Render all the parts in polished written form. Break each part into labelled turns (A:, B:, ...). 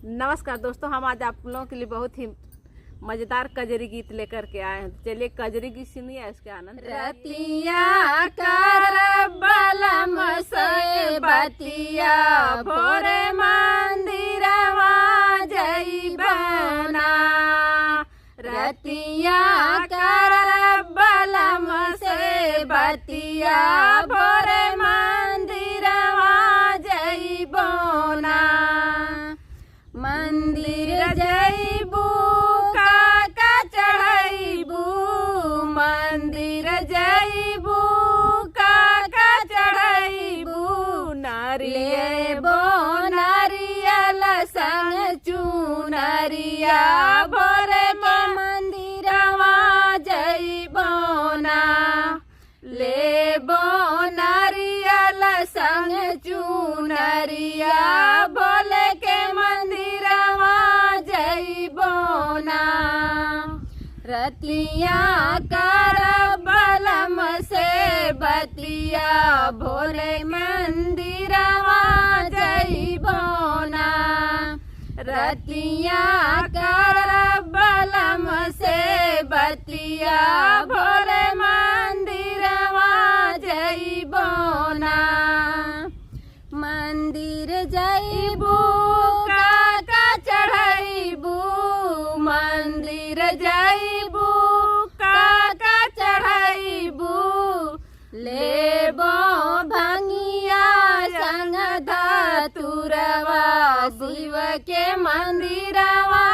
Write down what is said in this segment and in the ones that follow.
A: नमस्कार दोस्तों, हम आज आप लोगों के लिए बहुत ही मजेदार कजरी गीत लेकर के आए हैं। चलिए कजरी गीत सुनिए, इसके आनंद।
B: रतिया कर बलम से बतिया भोरे मंदिरवा जइबना। रतिया कर बलम से बतिया भोरे मंदिरवा जइबना। मंदिर जइबू का चढ़ाइबू, मंदिर जइबू का चढ़ाइबू। नारियबो नारियल संग चुनरिया भोरे के मंदिरवा जइबोना। लेबो नारियल संग चुनरिया भोले के मंदिरवा जइबोना। रतिया कर बलम से बतिया भोले मंदिरवा जइबोना। रतिया कर बलम से बतिया भोले मंदिरवा जइबोना। मंदिर जइबू का चढ़ाइबू, मंदिर जइबू का चढ़ाइबू। लेबो भंगिया संग धतुरवा शिव के मंदिरवा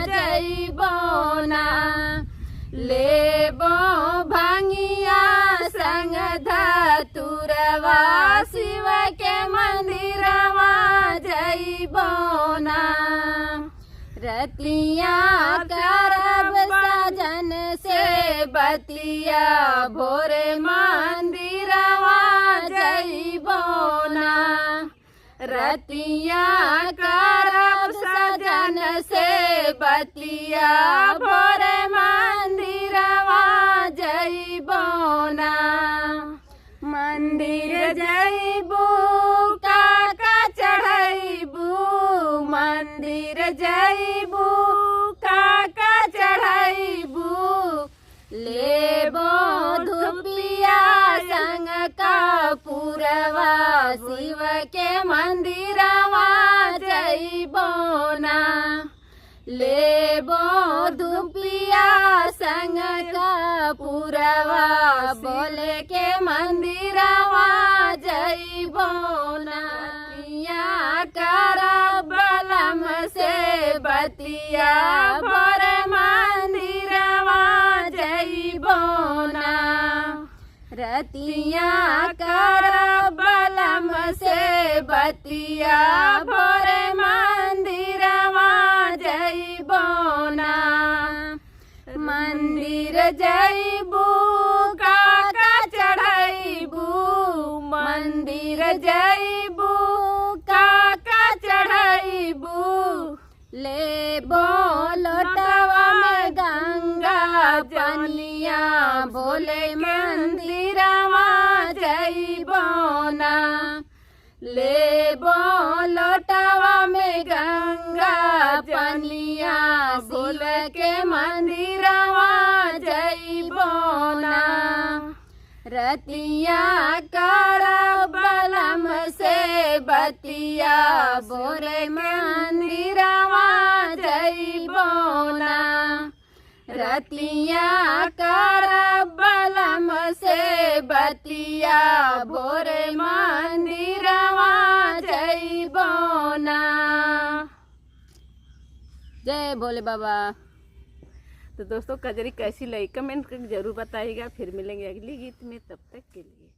B: जइबोना। लेबो भंगिया संग धतुरवा शिव के मंदिरवा जइबोना। रतिया करब सजन से बतिया भोरे मंदिरवा जइबोना। रतिया करब सजन से बतिया भोरे मंदिरवा जइबोना। मंदिर जइबू का चढ़ाइबू, मंदिर जइबू का चढ़ाइबू। लेबो धुपिया संग कपूरवा शिव के मंदिरवा जइबोना। लेबो धुपिया संग कपूरवा भोले के मंदिरवा जइबोना। रतिया कर बलम से बतिया भोरे मंदिरवा जइबोना। रतिया कर बलम से बतिया भोरे मंदिरवा जइबोना। मंदिर जइबू का चढ़ाइबू, मंदिर जइबू का चढ़ाइबू। लेबो लोटवा में गंगा पनिया भोले मंदिरवा जइबोना। लेबो लोटवा में गंगा पनिया शिव के मंदिरवा जइबोना। रतिया कर बलम से बतिया भोरे मंदिरवा जइबोना। रतिया कर बलम से बतिया भोरे मंदिरवा जइबोना। जय भोले बाबा।
A: तो दोस्तों कजरी कैसी लगी कमेंट करके जरूर बताइएगा। फिर मिलेंगे अगली गीत में, तब तक के लिए।